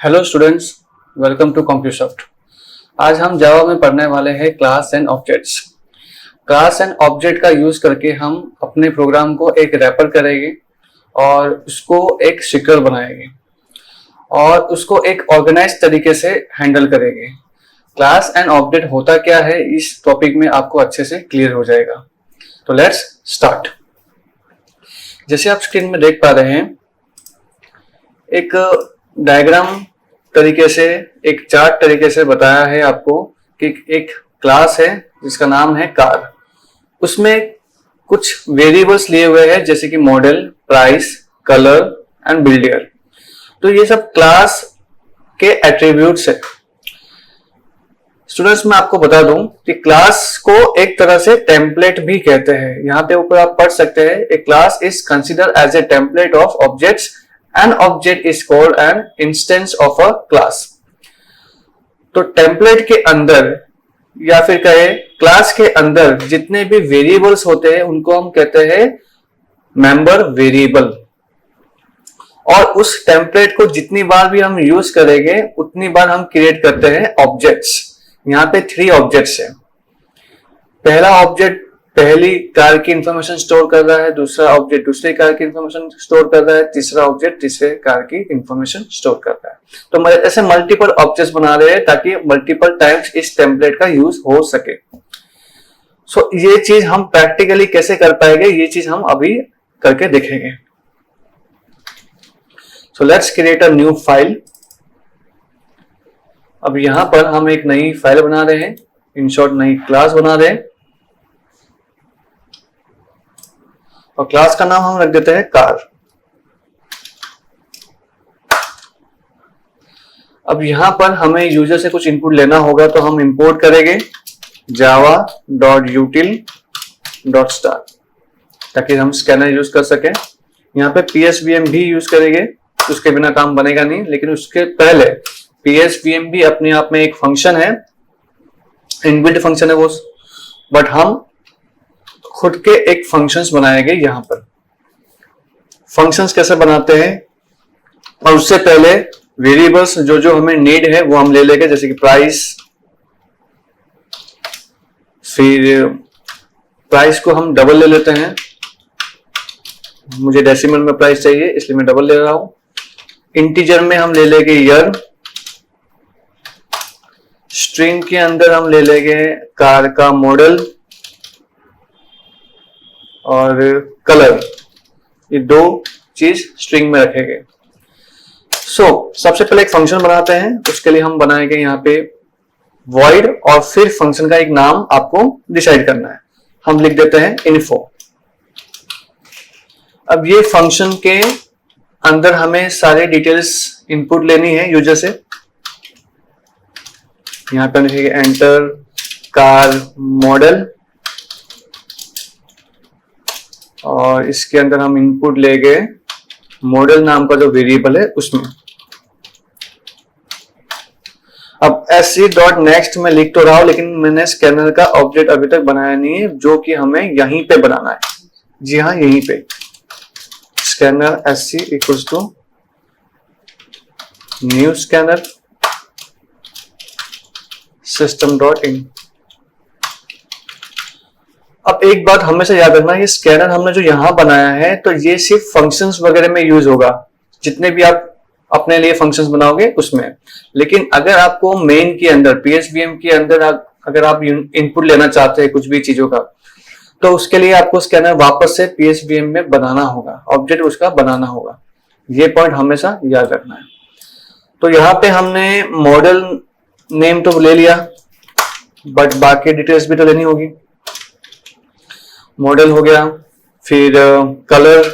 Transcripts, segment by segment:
Hello students, welcome to Compusoft. आज हम Java में पढ़ने वाले हैं class and objects. Class and object का यूज करके हम अपने प्रोग्राम को एक रैपर करेंगे और उसको एक सिक्योर बनाएंगे और उसको एक ऑर्गेनाइज तरीके से हैंडल करेंगे। क्लास एंड ऑब्जेक्ट होता क्या है, इस टॉपिक में आपको अच्छे से क्लियर हो जाएगा। तो लेट्स स्टार्ट। जैसे आप स्क्रीन में देख पा रहे हैं, एक डायग्राम तरीके से, एक चार्ट तरीके से बताया है आपको कि एक क्लास है जिसका नाम है कार। उसमें कुछ वेरिएबल्स लिए हुए हैं जैसे कि model, price, colour and build year. तो ये सब क्लास के एट्रीब्यूट्स है। स्टूडेंट्स, मैं आपको बता दूं कि क्लास को एक तरह से टेम्पलेट भी कहते हैं। यहाँ पे ऊपर आप पढ़ सकते हैं, a class is consider as a template of objects and object is called an instance of a class. तो टेम्पलेट के अंदर या फिर कहे क्लास के अंदर जितने भी वेरिएबल्स होते हैं उनको हम कहते हैं मेंबर वेरिएबल। और उस टेम्पलेट को जितनी बार भी हम यूज करेंगे उतनी बार हम क्रिएट करते हैं ऑब्जेक्ट्स। यहाँ पे 3 ऑब्जेक्ट्स है। पहला ऑब्जेक्ट पहली कार की इंफॉर्मेशन स्टोर कर रहा है, दूसरा ऑब्जेक्ट दूसरी कार की इंफॉर्मेशन स्टोर कर रहा है, तीसरा ऑब्जेक्ट तीसरे कार की इंफॉर्मेशन स्टोर कर रहा है। तो ऐसे मल्टीपल ऑब्जेक्ट्स बना रहे हैं ताकि मल्टीपल टाइम्स इस टेम्पलेट का यूज हो सके। सो ये चीज हम प्रैक्टिकली कैसे कर पाएंगे, ये चीज हम अभी करके देखेंगे। So let's create a new file. अब यहां पर हम एक नई फाइल बना रहे हैं, इन शॉर्ट नई क्लास बना रहे हैं और क्लास का नाम हम रख देते हैं कार। अब यहां पर हमें यूजर से कुछ इनपुट लेना होगा, तो हम इंपोर्ट करेंगे java.util.star ताकि हम स्कैनर यूज कर सकें। यहाँ पे psvm भी यूज करेंगे, उसके बिना काम बनेगा नहीं। लेकिन उसके पहले psvm भी अपने आप में एक फंक्शन है, इनबिल्ट फंक्शन है वो, बट हम खुद के एक फंक्शंस बनाएंगे। यहां पर फंक्शंस कैसे बनाते हैं, और उससे पहले वेरिएबल्स जो हमें नीड है वो हम ले लेंगे, जैसे कि प्राइस। फिर प्राइस को हम डबल ले लेते हैं, मुझे डेसिमल में प्राइस चाहिए इसलिए मैं डबल ले रहा हूं। इंटीजर में हम ले लेंगे ईयर। स्ट्रिंग के अंदर हम ले लेंगे कार का मॉडल और कलर। ये 2 चीज स्ट्रिंग में रखेंगे। सबसे पहले एक फंक्शन बनाते हैं। उसके लिए हम बनाएंगे यहाँ पे void और फिर फंक्शन का एक नाम आपको डिसाइड करना है। हम लिख देते हैं info। अब ये फंक्शन के अंदर हमें सारे डिटेल्स इनपुट लेनी है यूजर से। यहाँ पे लिखेंगे एंटर कार मॉडल और इसके अंदर हम इनपुट लेंगे मॉडल नाम का जो वेरिएबल है उसमें। अब sc.next में लिख तो रहा हूं, लेकिन मैंने स्कैनर का ऑब्जेक्ट अभी तक बनाया नहीं है, जो कि हमें यहीं पे बनाना है। जी हाँ, यहीं पे scanner sc equals to new scanner system.in। अब एक बात हमेशा याद रखना, ये स्कैनर हमने जो यहां बनाया है तो ये सिर्फ फंक्शंस वगैरह में यूज होगा, जितने भी आप अपने लिए फंक्शंस बनाओगे उसमें। लेकिन अगर आपको मेन के अंदर psvm के अंदर अगर आप इनपुट लेना चाहते हैं कुछ भी चीजों का, तो उसके लिए आपको स्कैनर वापस से psvm में बनाना होगा, ऑब्जेक्ट उसका बनाना होगा। ये पॉइंट हमेशा याद रखना है। तो यहाँ पे हमने मॉडल नेम तो ले लिया, बट बाकी डिटेल्स भी तो लेनी होगी। मॉडल हो गया, फिर कलर,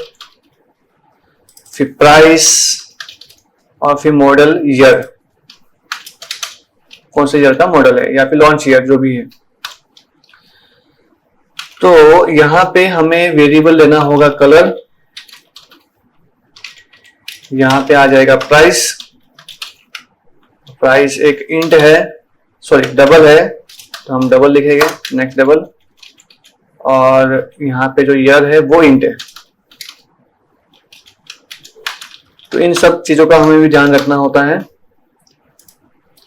फिर प्राइस और फिर मॉडल ईयर, कौन से ईयर का मॉडल है या फिर लॉन्च ईयर जो भी है। तो यहां पे हमें वेरिएबल लेना होगा कलर। यहां पे आ जाएगा प्राइस। प्राइस एक इंट है, सॉरी डबल है, तो हम डबल लिखेंगे, नेक्स्ट डबल। और यहाँ पे जो ईयर है वो इंट है। तो इन सब चीजों का हमें भी ध्यान रखना होता है।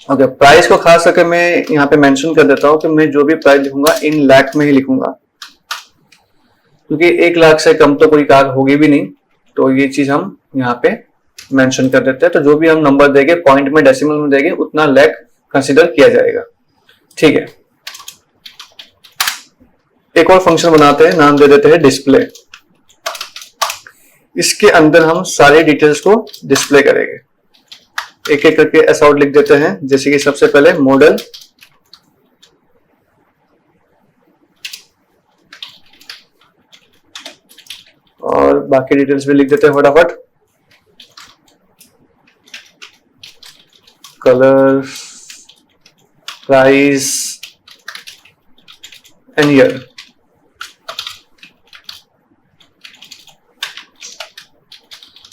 ओके, प्राइस को खास करके मैं यहाँ पे मेंशन कर देता हूँ कि मैं जो भी प्राइस लिखूंगा इन लाख में ही लिखूंगा, क्योंकि 1 लाख से कम तो कोई कार होगी भी नहीं, तो ये चीज हम यहाँ पे मेंशन कर देते हैं। तो जो भी हम नंबर देंगे पॉइंट में, डेसिमल में देंगे, उतना लाख कंसीडर किया जाएगा। ठीक है, एक और फंक्शन बनाते हैं, नाम दे देते हैं डिस्प्ले। इसके अंदर हम सारे डिटेल्स को डिस्प्ले करेंगे। एक एक करके ऐसा आउट लिख देते हैं, जैसे कि सबसे पहले मॉडल, और बाकी डिटेल्स भी लिख देते हैं फटाफट। Colour, price and year.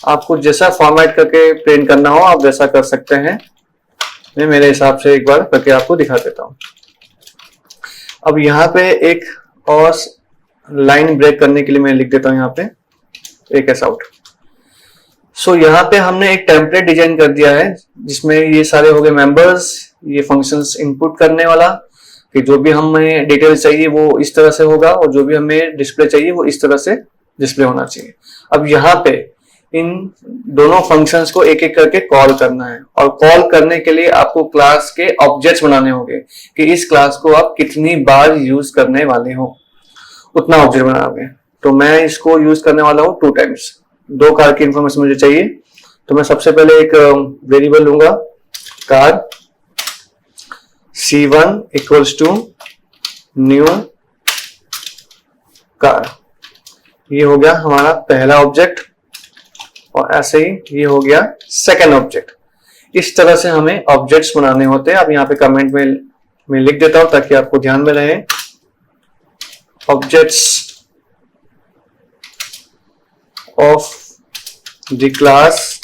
आपको जैसा फॉर्मेट करके प्रिंट करना हो आप वैसा कर सकते हैं। मैं मेरे हिसाब से एक बार करके आपको दिखा देता हूं। अब यहाँ पे एक और लाइन ब्रेक करने के लिए मैं लिख देता हूं यहाँ पे एक ऐसा आउट। सो यहाँ पे हमने एक टेम्पलेट डिजाइन कर दिया है जिसमें ये सारे हो गए मेंबर्स, ये फंक्शंस इनपुट करने वाला, कि जो भी हमें डिटेल चाहिए वो इस तरह से होगा और जो भी हमें डिस्प्ले चाहिए वो इस तरह से डिस्प्ले होना चाहिए। अब यहाँ पे इन दोनों फंक्शंस को एक एक करके कॉल करना है, और कॉल करने के लिए आपको क्लास के ऑब्जेक्ट्स बनाने होंगे कि इस क्लास को आप कितनी बार यूज करने वाले हो, उतना ऑब्जेक्ट बनाओगे। तो मैं इसको यूज करने वाला हूं 2 टाइम्स। 2 कार की इंफॉर्मेशन मुझे चाहिए, तो मैं सबसे पहले एक वेरिएबल लूंगा car, C1 equals to new car. ये हो गया हमारा पहला ऑब्जेक्ट, और ऐसे ही ये हो गया सेकेंड ऑब्जेक्ट। इस तरह से हमें ऑब्जेक्ट्स बनाने होते हैं। अब यहाँ पे कमेंट में मैं लिख देता हूं ताकि आपको ध्यान में रहे। Objects of the class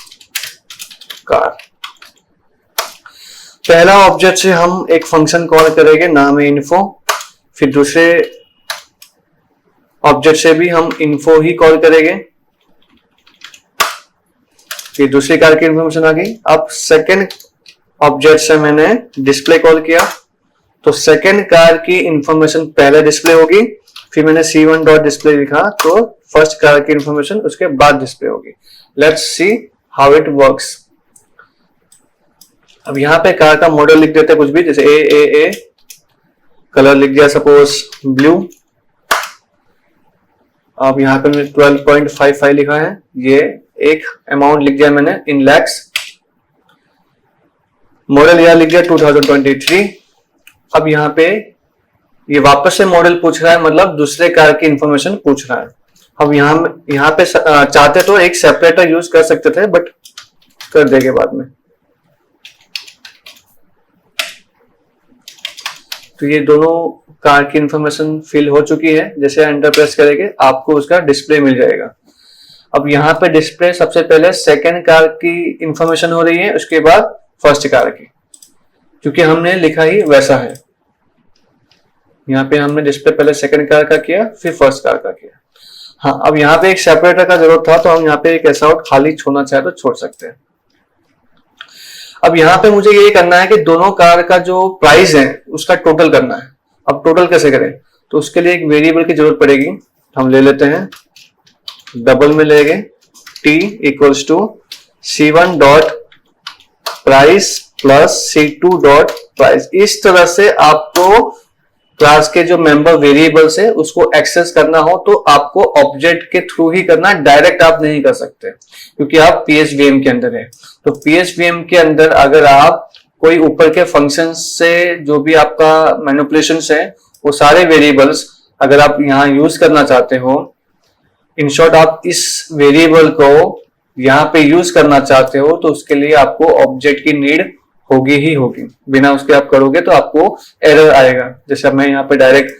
car. पहला ऑब्जेक्ट से हम एक फंक्शन कॉल करेंगे, नाम है इन्फो। फिर दूसरे ऑब्जेक्ट से भी हम इन्फो ही कॉल करेंगे। ये दूसरी कार की इंफॉर्मेशन आ गई। अब सेकेंड ऑब्जेक्ट से मैंने डिस्प्ले कॉल किया, तो सेकेंड कार की इंफॉर्मेशन पहले डिस्प्ले होगी, फिर मैंने C1 डॉट डिस्प्ले लिखा तो फर्स्ट कार की इंफॉर्मेशन उसके बाद डिस्प्ले होगी। Let's see how it works. अब यहाँ पे कार का मॉडल लिख देते हैं कुछ भी, जैसे ए, कलर लिख दिया सपोज ब्लू। अब यहाँ पे मैंने 12.55 लिखा है, ये एक अमाउंट लिख दिया मैंने इन लैक्स। मॉडल यहाँ लिख दिया 2023। अब यहाँ पे ये वापस से मॉडल पूछ रहा है, मतलब दूसरे कार की इंफॉर्मेशन पूछ रहा है। अब यहाँ पे चाहते तो एक सेपरेटर यूज कर सकते थे, बट कर देंगे बाद में। तो ये दोनों कार की इंफॉर्मेशन फिल हो चुकी है। जैसे एंटर प्रेस करेंगे आपको उसका डिस्प्ले मिल जाएगा। अब यहाँ पे डिस्प्ले सबसे पहले सेकंड कार की इंफॉर्मेशन हो रही है, उसके बाद फर्स्ट कार की, क्योंकि हमने लिखा ही वैसा है। यहाँ पे हमने डिस्प्ले पहले सेकंड कार का किया, फिर फर्स्ट कार का किया। हाँ, अब यहाँ पे एक सेपरेटर का जरूरत था, तो हम यहाँ पे एक ऐसा खाली छोड़ना चाहे तो छोड़ सकते हैं। अब यहाँ पे मुझे ये करना है कि दोनों कार का जो प्राइस है उसका टोटल करना है। अब टोटल कैसे करें, तो उसके लिए एक वेरिएबल की जरूरत पड़ेगी। हम ले लेते हैं, डबल में लेंगे t equals to C1 dot price plus C2 dot price. इस तरह से आपको क्लास के जो मेंबर वेरिएबल्स है उसको एक्सेस करना हो तो आपको ऑब्जेक्ट के थ्रू ही करना, डायरेक्ट आप नहीं कर सकते क्योंकि आप PSVM के अंदर है। तो PSVM के अंदर अगर आप कोई ऊपर के फंक्शन से जो भी आपका मैनिपुलेशंस है वो सारे वेरिएबल्स अगर आप यहाँ यूज करना चाहते हो, इन शॉर्ट आप इस वेरिएबल को यहाँ पे यूज करना चाहते हो, तो उसके लिए आपको ऑब्जेक्ट की नीड होगी ही होगी। बिना उसके आप करोगे तो आपको एरर आएगा। जैसे मैं यहाँ पे डायरेक्ट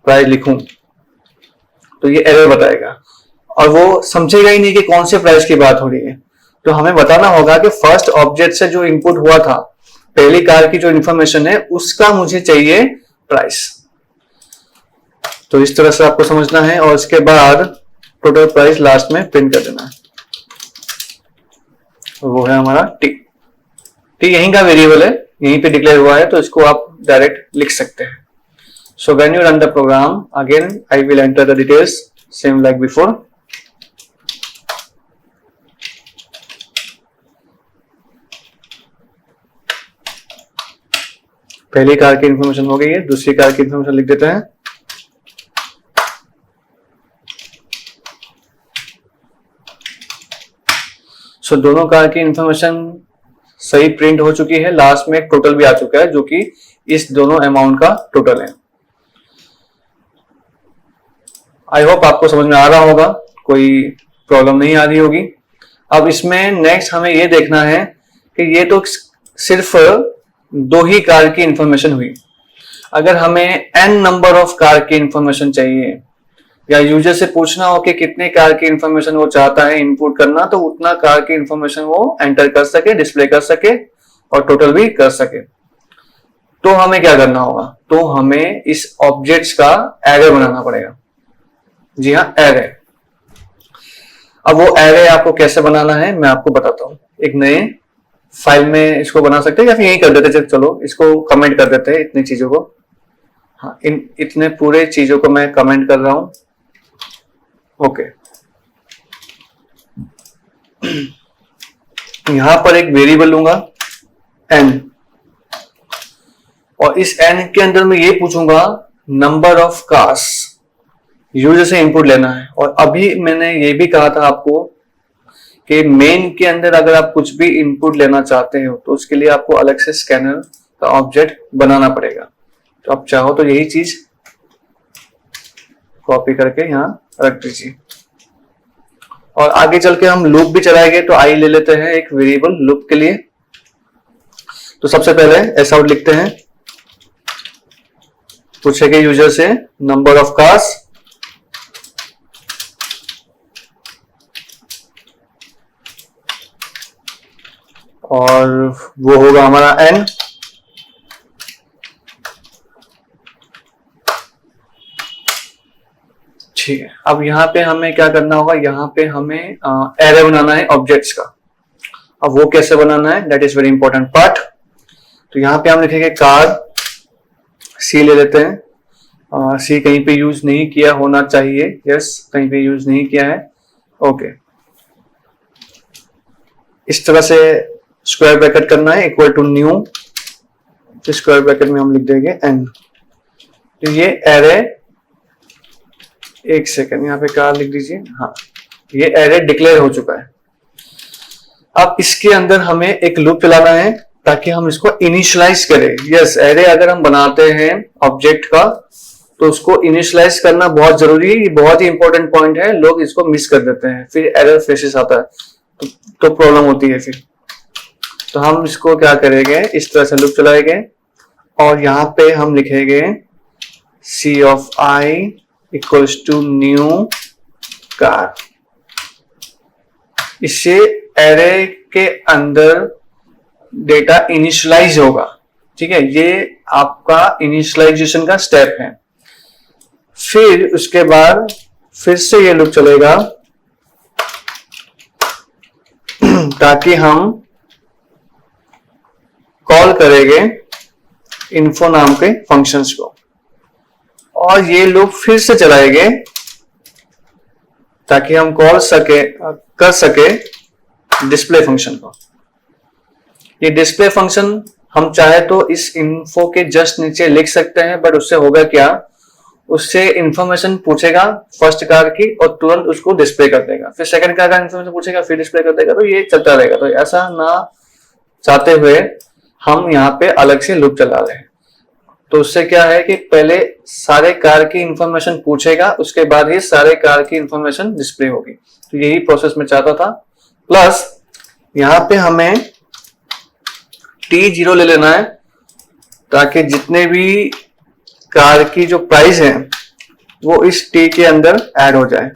प्राइस लिखूं तो ये एरर बताएगा और वो समझेगा ही नहीं कि कौन से प्राइस की बात हो रही है। तो हमें बताना होगा कि फर्स्ट ऑब्जेक्ट से जो इनपुट हुआ था, पहली कार की जो इंफॉर्मेशन है उसका मुझे चाहिए प्राइस। तो इस तरह से आपको समझना है और इसके बाद टोटल प्राइस लास्ट में प्रिंट कर देना है। वो है हमारा टी। टी यहीं का वेरिएबल है, यहीं पे डिक्लेयर हुआ है, तो इसको आप डायरेक्ट लिख सकते हैं। So when you run the program, again I will enter the details same like before. पहली कार की इंफॉर्मेशन हो गई है, दूसरी कार की इंफॉर्मेशन लिख देते हैं। सो दोनों कार की इंफॉर्मेशन सही प्रिंट हो चुकी है, लास्ट में एक टोटल भी आ चुका है जो कि इस दोनों अमाउंट का टोटल है। आई होप आपको समझ में आ रहा होगा, कोई प्रॉब्लम नहीं आ रही होगी। अब इसमें नेक्स्ट हमें ये देखना है कि ये तो सिर्फ दो ही कार की इंफॉर्मेशन हुई। अगर हमें n नंबर ऑफ कार की इंफॉर्मेशन चाहिए या यूजर से पूछना हो कि कितने कार की इंफॉर्मेशन वो चाहता है इनपुट करना, तो उतना कार की इंफॉर्मेशन वो एंटर कर सके, डिस्प्ले कर सके और टोटल भी कर सके, तो हमें क्या करना होगा? तो हमें इस ऑब्जेक्ट्स का एरे बनाना पड़ेगा। जी हाँ, एरे। अब वो एरे आपको कैसे बनाना है मैं आपको बताता हूँ। एक नए फाइल में इसको बना सकते हैं या फिर यही कर देते हैं। चलो इसको कमेंट कर देते हैं, इतनी चीजों को। हाँ, इतने पूरे चीजों को मैं कमेंट कर रहा हूं। ओके, यहां पर एक वेरिएबल लूंगा n, और इस n के अंदर मैं ये पूछूंगा नंबर ऑफ कार्स, यूजर से इनपुट लेना है। और अभी मैंने ये भी कहा था आपको कि मेन के अंदर अगर आप कुछ भी इनपुट लेना चाहते हो तो उसके लिए आपको अलग से स्कैनर का ऑब्जेक्ट बनाना पड़ेगा। तो आप चाहो तो यही चीज कॉपी करके यहाँ रख दीजिए। और आगे चल के हम लूप भी चलाएंगे, तो आई ले लेते हैं एक वेरिएबल लूप के लिए। तो सबसे पहले एस आउट लिखते हैं, पूछेंगे यूजर से नंबर ऑफ कार्स, और वो होगा हमारा n। ठीक है, अब यहाँ पे हमें क्या करना होगा? यहाँ पे हमें एरे बनाना है ऑब्जेक्ट्स का। अब वो कैसे बनाना है, that is very important part. तो यहाँ पे हम लिखेंगे कार, सी ले लेते हैं। सी कहीं पे यूज नहीं किया होना चाहिए, यस कहीं पे यूज नहीं किया है। ओके, इस तरह से स्क्वायर ब्रैकेट करना है, equal to new, square bracket में हम लिख देंगे n। तो ये एरे, एक सेकंड यहाँ पे कार लिख दीजिए। हाँ, ये एरे डिक्लेयर हो चुका है। अब इसके अंदर हमें एक लूप चलाना है ताकि हम इसको इनिशियलाइज करें। यस, एरे अगर हम बनाते हैं ऑब्जेक्ट का तो उसको इनिशियलाइज करना बहुत जरूरी है। ये बहुत ही इंपॉर्टेंट पॉइंट है, लोग इसको मिस कर देते हैं, फिर एरर फेसेस आता है तो प्रॉब्लम होती है फिर। तो हम इसको क्या करेंगे, इस तरह से लूप चलाएंगे और यहाँ पे हम लिखेंगे c of i equals to new car. इससे एरे के अंदर डेटा इनिशियलाइज होगा। ठीक है, ये आपका इनिशियलाइजेशन का स्टेप है। फिर उसके बाद फिर से ये लूप चलेगा ताकि हम कॉल करेंगे इन्फो नाम के फंक्शंस को, और ये लूप फिर से चलाएंगे ताकि हम कर सके डिस्प्ले फंक्शन को। ये डिस्प्ले फंक्शन हम चाहे तो इस इन्फो के जस्ट नीचे लिख सकते हैं, बट उससे होगा क्या, उससे इंफॉर्मेशन पूछेगा फर्स्ट कार की और तुरंत उसको डिस्प्ले कर देगा, फिर सेकंड कार का इंफॉर्मेशन पूछेगा फिर डिस्प्ले कर देगा, तो ये चलता रहेगा। तो ऐसा ना चाहते हुए हम यहाँ पे अलग से लूप चला रहे हैं। तो उससे क्या है कि पहले सारे कार की इंफॉर्मेशन पूछेगा, उसके बाद ही सारे कार की इंफॉर्मेशन डिस्प्ले होगी। तो यही प्रोसेस में चाहता था। प्लस यहाँ पे हमें T0 ले लेना है ताकि जितने भी कार की जो प्राइस है वो इस T के अंदर ऐड हो जाए।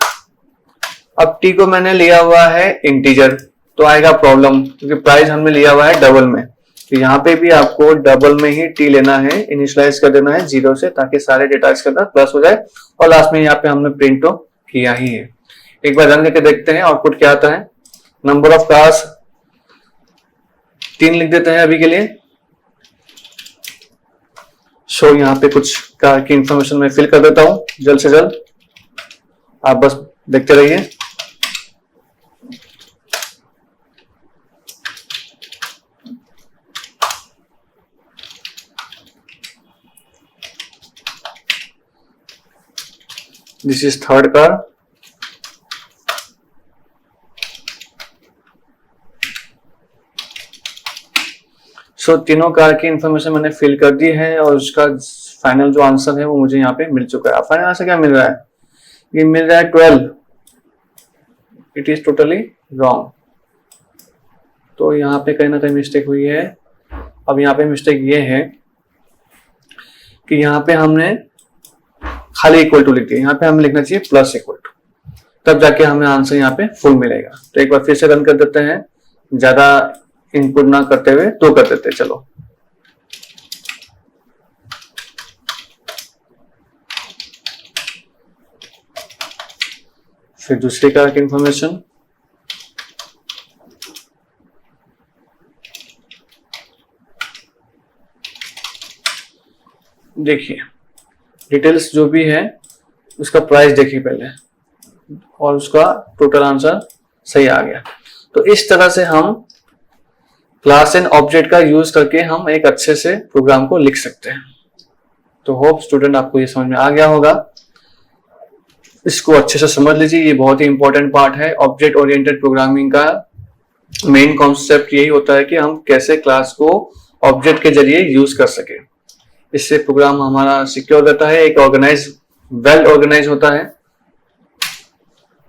अब T को मैंने लिया हुआ है इंटीजर, तो आएगा प्रॉब्लम क्योंकि प्राइस हमने लिया हुआ है डबल में। तो यहाँ पे भी आपको डबल में ही T लेना है, इनिशियलाइज कर देना है 0 से ताकि सारे डेटा इसके अंदर प्लस हो जाए। और लास्ट में यहाँ पे हमने प्रिंट तो किया ही है। एक बार रन करके देखते हैं आउटपुट क्या आता है। नंबर ऑफ कार्स 3 लिख देते हैं अभी के लिए। सो यहाँ पे कुछ कार की इंफॉर्मेशन मैं फिल कर देता हूँ जल्द से जल्द, आप बस देखते रहिए। This is third car. So तीनों कार की इंफॉर्मेशन मैंने फिल कर दी है और उसका फाइनल जो आंसर है वो मुझे यहाँ पे मिल चुका है। फाइनल आंसर क्या मिल रहा है? ये मिल रहा है 12। It is totally wrong. तो यहाँ पे कहीं ना कहीं मिस्टेक हुई है। अब यहाँ पे मिस्टेक ये है कि यहाँ पे हमने खाली इक्वल टू लिख दिया, यहाँ पे हमें लिखना चाहिए प्लस इक्वल टू, तब जाके हमें आंसर यहाँ पे फुल मिलेगा। तो एक बार फिर से रन कर देते हैं, ज्यादा इनपुट ना करते हुए तो कर देते हैं। चलो फिर दूसरी कार की इंफॉर्मेशन। देखिए डिटेल्स जो भी है उसका प्राइस देखिए पहले, और उसका टोटल आंसर सही आ गया। तो इस तरह से हम क्लास एंड ऑब्जेक्ट का यूज करके हम एक अच्छे से प्रोग्राम को लिख सकते हैं। तो होप स्टूडेंट आपको ये समझ में आ गया होगा। इसको अच्छे से समझ लीजिए, ये बहुत ही इंपॉर्टेंट पार्ट है। ऑब्जेक्ट ओरिएंटेड प्रोग्रामिंग का मेन कॉन्सेप्ट यही होता है कि हम कैसे क्लास को ऑब्जेक्ट के जरिए यूज कर सके। इससे प्रोग्राम हमारा सिक्योर रहता है, एक वेल ऑर्गेनाइज होता है।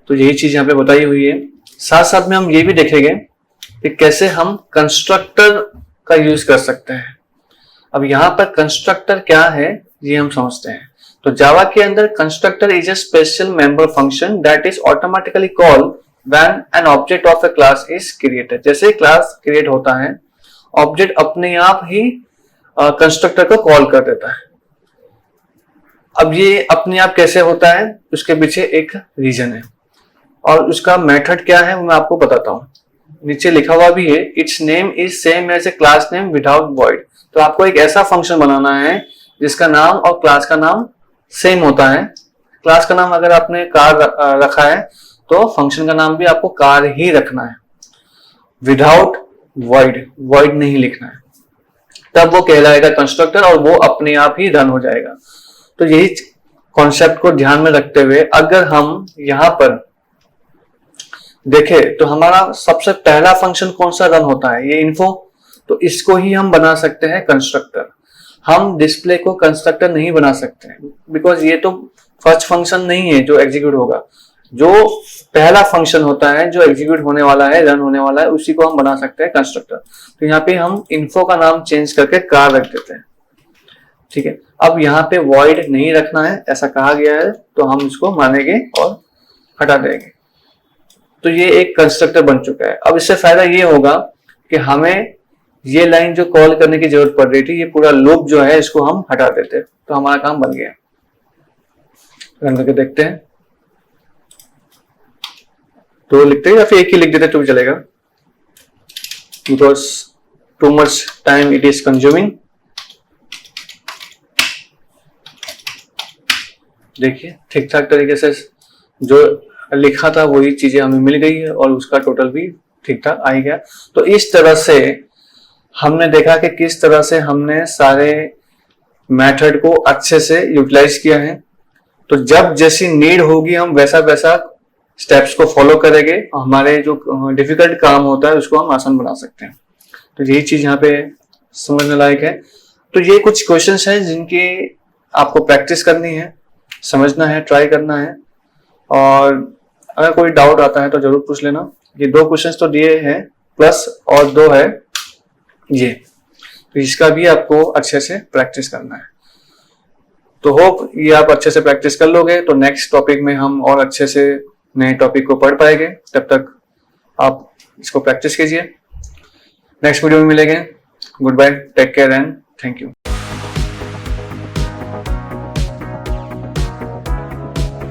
तो यही चीज यहाँ पे बताई हुई है। साथ साथ में हम ये भी देखेंगे कि कैसे हम कंस्ट्रक्टर का यूज कर सकते हैं। अब यहाँ पर कंस्ट्रक्टर क्या है ये हम समझते हैं। तो जावा के अंदर constructor is a special member function that is automatically called when an object of A class is created. जैसे क्लास क्रिएट होता है, ऑब्जेक्ट अपने आप ही कंस्ट्रक्टर को कॉल कर देता है। अब ये अपने आप कैसे होता है, उसके पीछे एक रीजन है और उसका मेथड क्या है वो मैं आपको बताता हूँ। नीचे लिखा हुआ भी है, it's name is same as a class name without void. तो आपको एक ऐसा फंक्शन बनाना है जिसका नाम और क्लास का नाम सेम होता है। क्लास का नाम अगर आपने कार रखा है तो फंक्शन का नाम भी आपको कार ही रखना है, विदाउट वॉइड नहीं लिखना है, तब वो कहलाएगा कंस्ट्रक्टर और वो अपने आप ही रन हो जाएगा। तो यही कॉन्सेप्ट को ध्यान में रखते हुए अगर हम यहाँ पर देखें तो हमारा सबसे पहला फंक्शन कौन सा रन होता है, ये इन्फो। तो इसको ही हम बना सकते हैं कंस्ट्रक्टर। हम डिस्प्ले को कंस्ट्रक्टर नहीं बना सकते बिकॉज ये तो फर्स्ट फंक्शन नहीं है जो एग्जीक्यूट होगा। जो पहला फंक्शन होता है जो एग्जीक्यूट होने वाला है, रन होने वाला है, उसी को हम बना सकते हैं कंस्ट्रक्टर। तो यहाँ पे हम इन्फो का नाम चेंज करके कार रख देते हैं, ठीक है। अब यहाँ पे वॉइड नहीं रखना है ऐसा कहा गया है, तो हम इसको मानेंगे और हटा देंगे। तो ये एक कंस्ट्रक्टर बन चुका है। अब इससे फायदा ये होगा कि हमें ये लाइन जो कॉल करने की जरूरत पड़ रही थी, ये पूरा लूप जो है इसको हम हटा देते, तो हमारा काम बन गया। रन करके देखते हैं, तो लिखते हैं या फिर एक ही लिख देते तो भी चलेगा, because too much time it is consuming. देखिए ठीक ठाक तरीके से जो लिखा था वही चीजें हमें मिल गई है और उसका टोटल भी ठीक ठाक आ ही गया। तो इस तरह से हमने देखा कि किस तरह से हमने सारे मेथड को अच्छे से यूटिलाइज किया है। तो जब जैसी नीड होगी हम वैसा वैसा स्टेप्स को फॉलो करेंगे, हमारे जो डिफिकल्ट काम होता है उसको हम आसान बना सकते हैं। तो यही चीज यहाँ पे समझने लायक है। तो ये कुछ क्वेश्चंस हैं जिनकी आपको प्रैक्टिस करनी है, समझना है, ट्राई करना है, और अगर कोई डाउट आता है तो जरूर पूछ लेना। ये 2 क्वेश्चंस तो दिए हैं प्लस और 2 है ये, तो इसका भी आपको अच्छे से प्रैक्टिस करना है। तो होप ये आप अच्छे से प्रैक्टिस कर लोगे तो नेक्स्ट टॉपिक में हम और अच्छे से नए टॉपिक को पढ़ पाएंगे। तब तक आप इसको प्रैक्टिस कीजिए। नेक्स्ट वीडियो में मिलेंगे। Good bye, take care and thank you.